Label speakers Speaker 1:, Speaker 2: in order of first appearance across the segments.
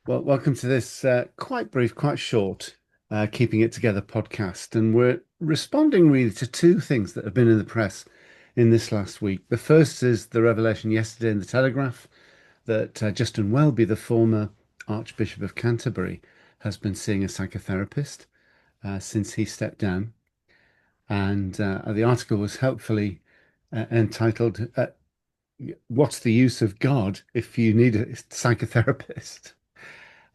Speaker 1: Well, welcome to this quite brief, quite short, Keeping It Together podcast. And we're responding really to two things that have been in the press in this last week. The first is the revelation yesterday in the Telegraph that Justin Welby, the former Archbishop of Canterbury, has been seeing a psychotherapist since he stepped down. And the article was helpfully entitled, What's the Use of God if you need a psychotherapist?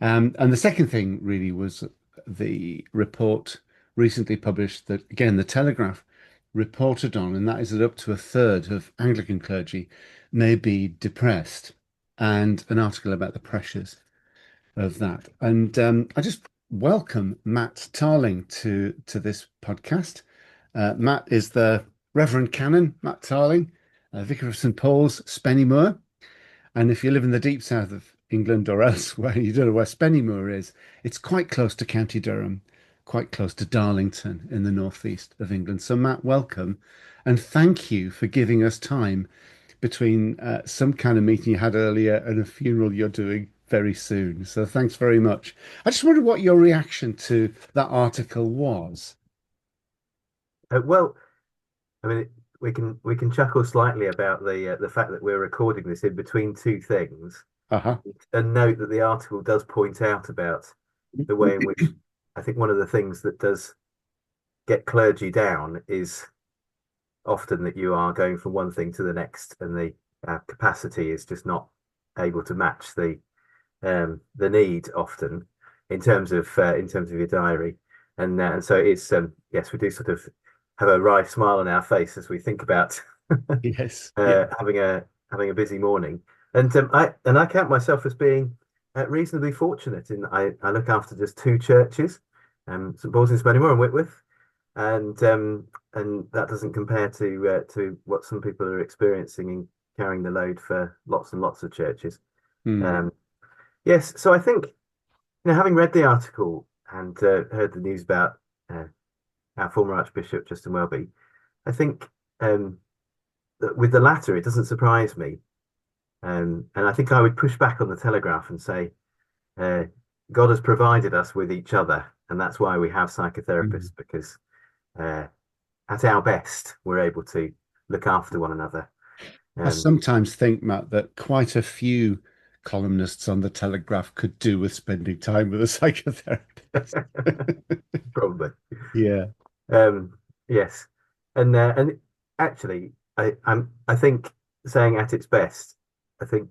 Speaker 1: And the second thing really was the report recently published that, again, the Telegraph reported on, and that is that up to a third of Anglican clergy may be depressed, and an article about the pressures of that. And I just welcome Matt Tarling to this podcast. Matt is the Reverend Canon Matt Tarling, Vicar of St Paul's, Spennymoor. And if you live in the deep south of England or elsewhere, you don't know where Spennymoor is. It's quite close to County Durham, quite close to Darlington in the northeast of England. So, Matt, welcome. And thank you for giving us time between some kind of meeting you had earlier and a funeral you're doing very soon. So, thanks very much. I just wondered what your reaction to that article was.
Speaker 2: Well, I mean, we can chuckle slightly about the fact that we're recording this in between two things,
Speaker 1: Uh-huh.
Speaker 2: and note that the article does point out about the way in which I think one of the things that does get clergy down is often that you are going from one thing to the next, and the capacity is just not able to match the need often in terms of your diary, and so it's yes, we do sort of have a wry smile on our face as we think about
Speaker 1: Yes. Yeah.
Speaker 2: having a busy morning. And I count myself as being reasonably fortunate in that I look after just two churches, St Paul's in Spennymoor and Whitworth, and that doesn't compare to what some people are experiencing in carrying the load for lots and lots of churches.
Speaker 1: Hmm.
Speaker 2: Um, yes, so I think having read the article and heard the news about our former Archbishop Justin Welby, I think that with the latter, it doesn't surprise me. And I think I would push back on the Telegraph and say, uh, God has provided us with each other, and that's why we have
Speaker 1: Hmm.
Speaker 2: psychotherapists, because uh, at our best, we're able to look after one another.
Speaker 1: I
Speaker 2: Um,
Speaker 1: sometimes think, Matt, that quite a few columnists on the Telegraph could do with spending time with a psychotherapist.
Speaker 2: Probably.
Speaker 1: Yeah.
Speaker 2: Um, yes, and actually, I think saying at its best, I think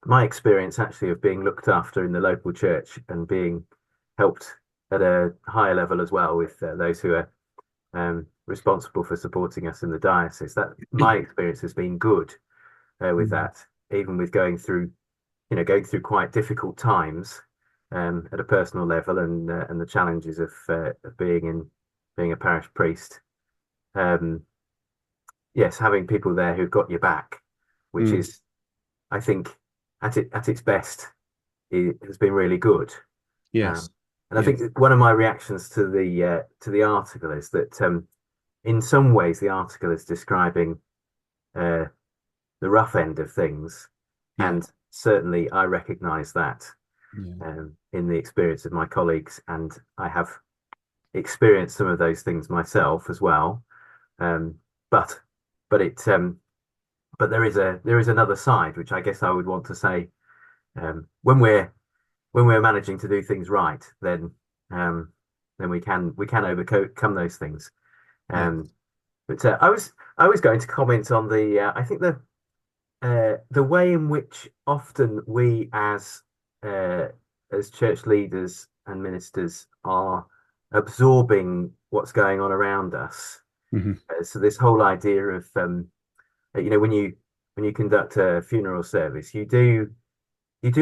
Speaker 2: my experience actually of being looked after in the local church and being helped at a higher level as well with those who are responsible for supporting us in the diocese. That my experience has been good with
Speaker 1: Mm.
Speaker 2: that, even with going through quite difficult times at a personal level, and the challenges of being a parish priest. Um, yes, having people there who've got your back, which
Speaker 1: Mm.
Speaker 2: is, I think, at its best, it has been really good.
Speaker 1: Yes.
Speaker 2: Um, and I
Speaker 1: Yes.
Speaker 2: think one of my reactions to the article is that in some ways the article is describing uh, the rough end of things,
Speaker 1: Yeah.
Speaker 2: and certainly I recognise that
Speaker 1: Yeah.
Speaker 2: in the experience of my colleagues, and I have experienced some of those things myself as well. Um, but but it but there is another side, which I guess I would want to say when we're managing to do things right, um, then we can overcome those things.
Speaker 1: Yeah.
Speaker 2: Um, but I was going to comment on I think the way in which often we as church leaders and ministers are absorbing what's going on around us.
Speaker 1: Hmm.
Speaker 2: So this whole idea of when you conduct a funeral service, you do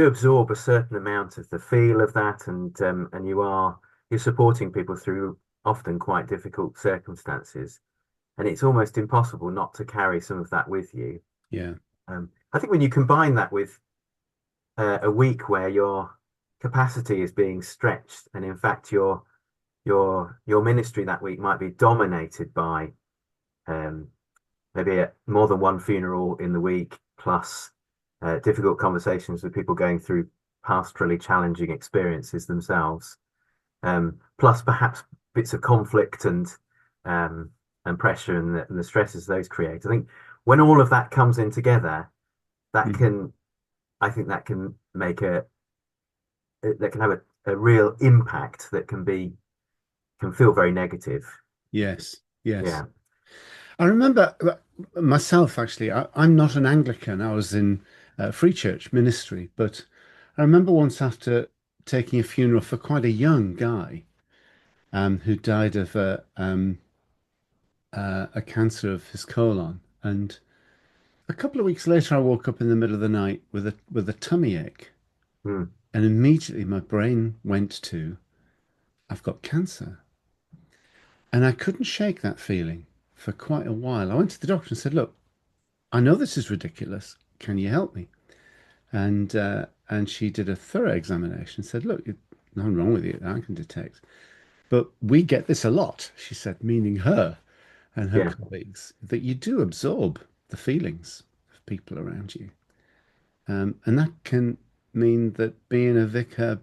Speaker 2: absorb a certain amount of the feel of that, and you're supporting people through often quite difficult circumstances, and it's almost impossible not to carry some of that with you.
Speaker 1: Yeah.
Speaker 2: I think when you combine that with a week where your capacity is being stretched, and in fact your ministry that week might be dominated by um, maybe more than one funeral in the week, plus difficult conversations with people going through pastorally challenging experiences themselves, plus perhaps bits of conflict um, and pressure and the stresses those create. I think when all of that comes in together, that
Speaker 1: Mhm.
Speaker 2: can, I think that can make that can have a real impact that can feel very negative.
Speaker 1: Yes, yes.
Speaker 2: Yeah.
Speaker 1: I remember myself, actually, I'm not an Anglican. I was in free church ministry, but I remember once after taking a funeral for quite a young guy who died of a cancer of his colon. And a couple of weeks later, I woke up in the middle of the night with a tummy ache.
Speaker 2: Mm.
Speaker 1: And immediately my brain went to, I've got cancer. And I couldn't shake that feeling for quite a while. I went to the doctor and said, look, I know this is ridiculous. Can you help me? And she did a thorough examination and said, look, nothing wrong with you that I can detect. But we get this a lot, she said, meaning her and her
Speaker 2: Yeah.
Speaker 1: colleagues, that you do absorb the feelings of people around you. And that can mean that being a vicar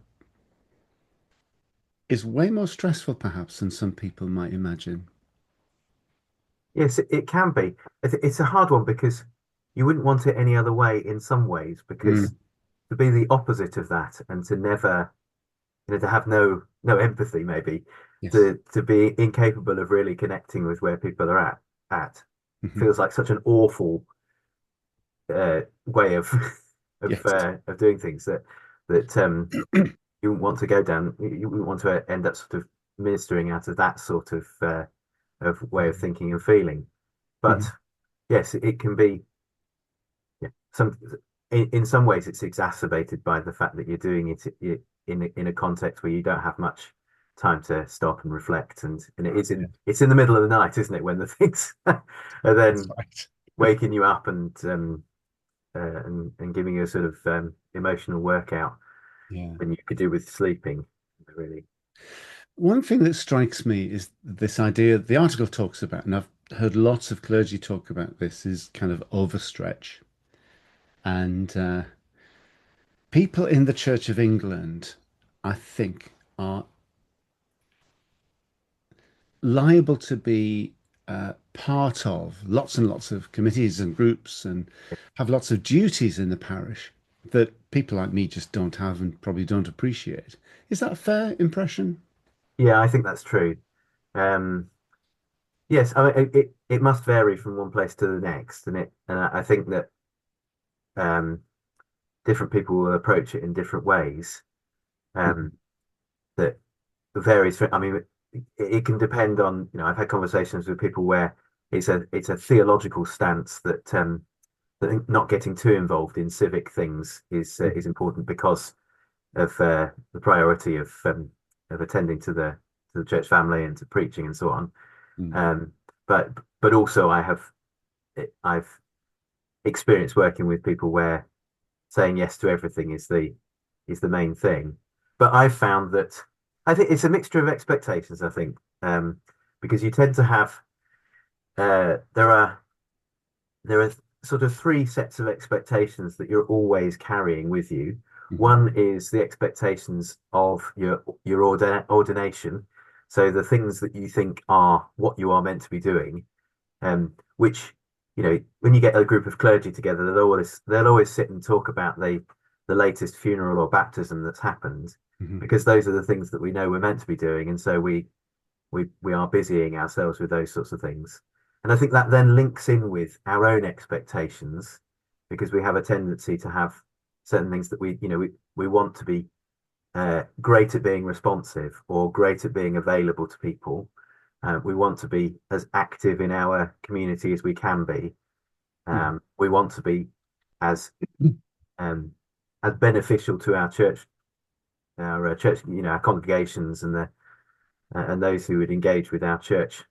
Speaker 1: is way more stressful, perhaps, than some people might imagine.
Speaker 2: Yes, it can be. It's a hard one because you wouldn't want it any other way in some ways, because
Speaker 1: Mm,
Speaker 2: to be the opposite of that and to never, to have no empathy, maybe
Speaker 1: yes.
Speaker 2: to be incapable of really connecting with where people are at
Speaker 1: Hmm.
Speaker 2: feels like such an awful way of
Speaker 1: Yes.
Speaker 2: of doing things that you wouldn't want to go down. You wouldn't want to end up sort of ministering out of that sort of way of thinking and feeling. But
Speaker 1: Hmm.
Speaker 2: yes, it can be, yeah, in some ways it's exacerbated by the fact that you're doing it in a context where you don't have much time to stop and reflect, and
Speaker 1: Yeah,
Speaker 2: it's in the middle of the night, isn't it, when the things are
Speaker 1: that's
Speaker 2: then
Speaker 1: right.
Speaker 2: waking you up and giving you a sort of emotional workout
Speaker 1: Yeah.
Speaker 2: than you could do with sleeping, really.
Speaker 1: One thing that strikes me is this idea the article talks about, and I've heard lots of clergy talk about this, is kind of overstretch. And people in the Church of England, I think, are liable to be part of lots and lots of committees and groups and have lots of duties in the parish that people like me just don't have and probably don't appreciate. Is that a fair impression?
Speaker 2: Yeah, I think that's true. Um, yes, I mean it must vary from one place to the next, and I think that um, different people will approach it in different ways.
Speaker 1: Mhm.
Speaker 2: Um, that varies. I mean, it can depend on, I've had conversations with people where it's a theological stance that not getting too involved in civic things is important because of the priority of attending to the church family and to preaching and so on.
Speaker 1: Mhm.
Speaker 2: Um, but but also I've experienced working with people where saying yes to everything is the main thing. But I've found that I think it's a mixture of expectations, I think, because you tend to have there are sort of three sets of expectations that you're always carrying with you.
Speaker 1: Mhm.
Speaker 2: One is the expectations of your ordination, so the things that you think are what you are meant to be doing, which, when you get a group of clergy together, they'll always sit and talk about the latest funeral or baptism that's happened,
Speaker 1: Mhm.
Speaker 2: because those are the things that we know we're meant to be doing, and so we are busying ourselves with those sorts of things. And I think that then links in with our own expectations, because we have a tendency to have certain things that we want to be great at being responsive or great at being available to people. We want to be as active in our community as we can be.
Speaker 1: Yeah.
Speaker 2: We want to be as um, as beneficial to our church, our congregations and those who would engage with our church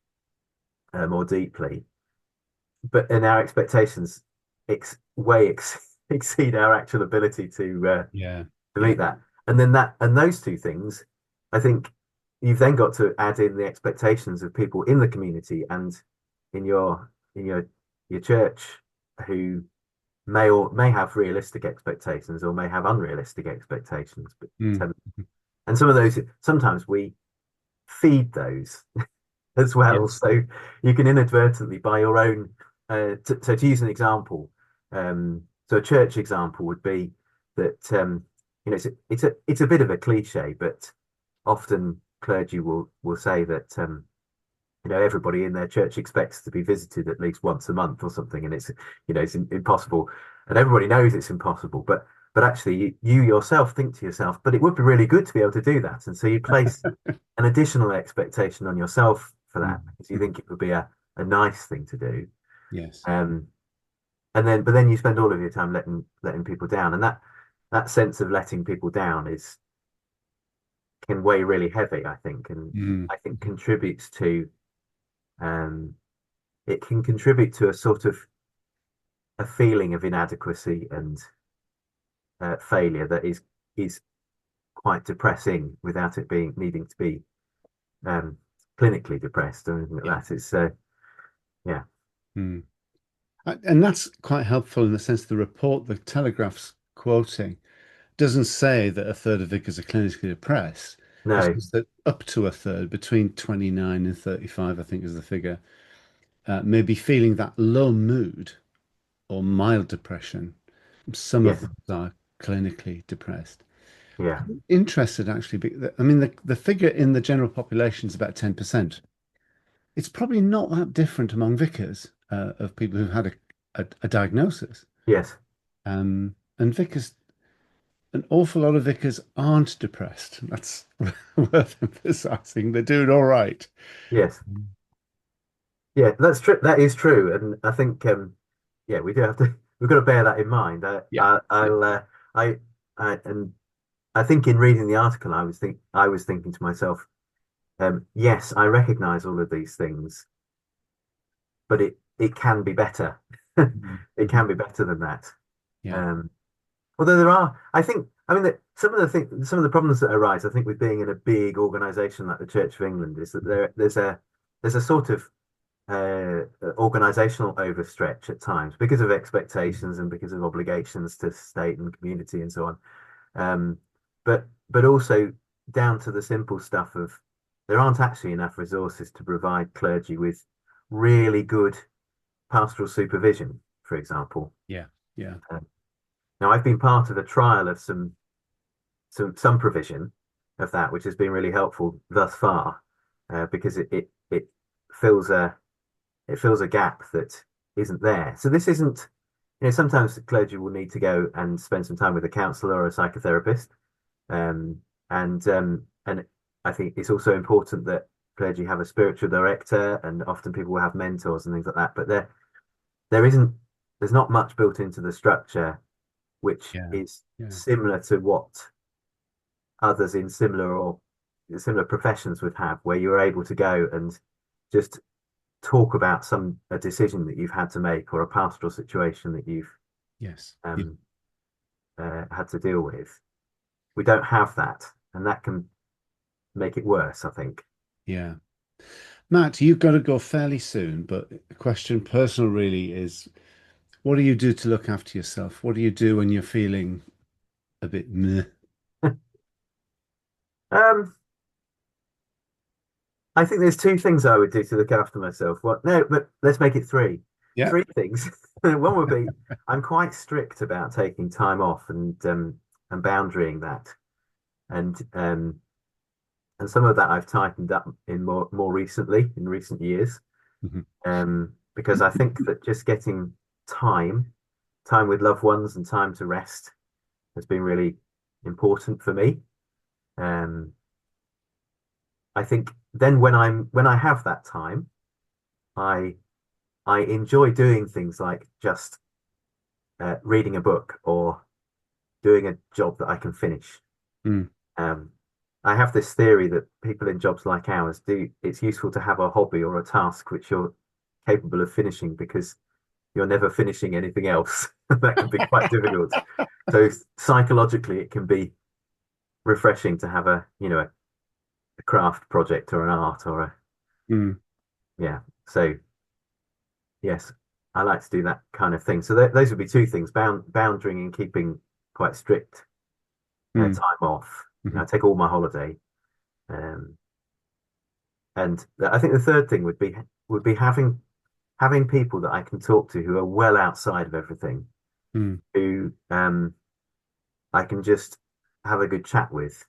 Speaker 2: more deeply. But in our expectations exceed our actual ability
Speaker 1: Yeah.
Speaker 2: to
Speaker 1: Yeah.
Speaker 2: meet that. And those two things, I think you've then got to add in the expectations of people in the community and in your church who may have realistic expectations or may have unrealistic expectations. But
Speaker 1: Mm.
Speaker 2: and some of those sometimes we feed those as well.
Speaker 1: Yes.
Speaker 2: So you can inadvertently, by your own, so to use an example, so a church example would be that it's a bit of a cliche, but often clergy will say that everybody in their church expects to be visited at least once a month or something, and it's impossible, and everybody knows it's impossible, but actually you yourself think to yourself, but it would be really good to be able to do that, and so you place an additional expectation on yourself for that
Speaker 1: Mm.
Speaker 2: because you think it would be a nice thing to do.
Speaker 1: Yes.
Speaker 2: um but then you spend all of your time letting people down, and that sense of letting people down is can weigh really heavy, I think, and
Speaker 1: Mm.
Speaker 2: I think contributes to um it can contribute to a sort of a feeling of inadequacy and failure that is quite depressing without it being needing to be um, clinically depressed or anything
Speaker 1: Yeah.
Speaker 2: like that. It's yeah,
Speaker 1: Mm. And that's quite helpful in the sense the report the Telegraph's quoting doesn't say that a third of vicars are clinically depressed. It
Speaker 2: no,
Speaker 1: says that up to a third, between 29 and 35, I think is the figure, may be feeling that low mood or mild depression. Some of
Speaker 2: yes,
Speaker 1: them are clinically depressed.
Speaker 2: yeah,
Speaker 1: Interested, actually, I mean, the figure in the general population is about 10%. It's probably not that different among vicars of people who've had a diagnosis.
Speaker 2: yes,
Speaker 1: And vicars, an awful lot of vicars aren't depressed. That's worth emphasizing. They're doing all right.
Speaker 2: yes, yeah. That's true. That is true, and I think yeah, we do have to. We've got to bear that in mind.
Speaker 1: Yeah. Yeah.
Speaker 2: I, and I think in reading the article, I was thinking to myself, yes, I recognise all of these things, but it can be better.
Speaker 1: Mhm.
Speaker 2: It
Speaker 1: Mhm.
Speaker 2: can be better than that.
Speaker 1: Yeah.
Speaker 2: Um, Although there are, I think, I mean, that some of the problems that arise, I think, with being in a big organisation like the Church of England, is that there's a sort of organisational overstretch at times because of expectations and because of obligations to state and community and so on. Um, but also down to the simple stuff of there aren't actually enough resources to provide clergy with really good pastoral supervision, for example.
Speaker 1: Yeah. Yeah.
Speaker 2: Um, Now, I've been part of a trial of some provision of that, which has been really helpful thus far, because it fills a it fills a gap that isn't there. So this isn't, sometimes the clergy will need to go and spend some time with a counsellor or a psychotherapist, and I think it's also important that clergy have a spiritual director, and often people will have mentors and things like that. But there isn't there's not much built into the structure which
Speaker 1: Yeah.
Speaker 2: is
Speaker 1: Yeah.
Speaker 2: similar to what others in similar professions would have, where you're able to go and just talk about a decision that you've had to make or a pastoral situation that you've
Speaker 1: Yes. Yeah.
Speaker 2: um, had to deal with. We don't have that, and that can make it worse, I think.
Speaker 1: Yeah. Matt, you've got to go fairly soon, but the question personal really is what do you do to look after yourself? What do you do when you're feeling a bit meh?
Speaker 2: um, I think there's two things I would do to look after myself. What? No, but let's make it three.
Speaker 1: Yeah.
Speaker 2: Three things. One would be I'm quite strict about taking time off and boundarying that. And some of that I've tightened up in more recently in recent years.
Speaker 1: Mhm.
Speaker 2: Because I think that just getting time, time with loved ones and time to rest has been really important for me. Um, I think then when I have that time, I I enjoy doing things like just reading a book or doing a job that I can finish.
Speaker 1: Mm.
Speaker 2: Um, I have this theory that people in jobs like ours do. It's useful to have a hobby or a task which you're capable of finishing because you're never finishing anything else. That can be quite difficult. So psychologically, it can be refreshing to have a craft project or an art or a
Speaker 1: Mm.
Speaker 2: yeah. So yes, I like to do that kind of thing. So th those would be two things: boundary and keeping quite strict
Speaker 1: Mm,
Speaker 2: time off.
Speaker 1: mhm,
Speaker 2: I take all my holiday, um, and I think the third thing would be having people that I can talk to who are well outside of everything,
Speaker 1: mm,
Speaker 2: who I can just have a good chat with.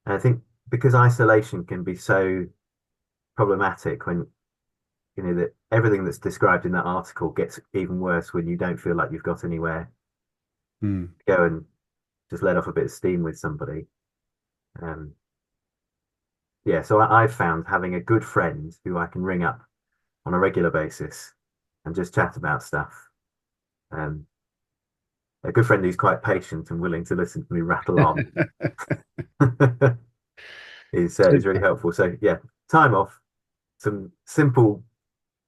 Speaker 2: And I think because isolation can be so problematic when that everything that's described in that article gets even worse when you don't feel like you've got anywhere
Speaker 1: mm.
Speaker 2: to go and just let off a bit of steam with somebody. Um, yeah, so I've found having a good friend who I can ring up on a regular basis and just chat about stuff. Um, a good friend who's quite patient and willing to listen to me rattle on is really
Speaker 1: Super.
Speaker 2: helpful. So yeah, time off, some simple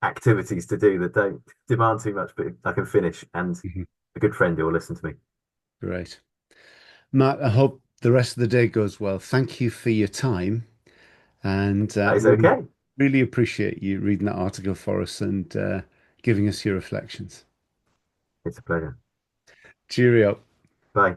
Speaker 2: activities to do that don't demand too much, but I can finish, and
Speaker 1: Mhm.
Speaker 2: a good friend who will listen to me.
Speaker 1: Great. Matt, I hope the rest of the day goes well. Thank you for your time and
Speaker 2: That is
Speaker 1: really,
Speaker 2: okay.
Speaker 1: really appreciate you reading that article for us and giving us your reflections.
Speaker 2: It's a pleasure.
Speaker 1: Cheerio.
Speaker 2: Bye.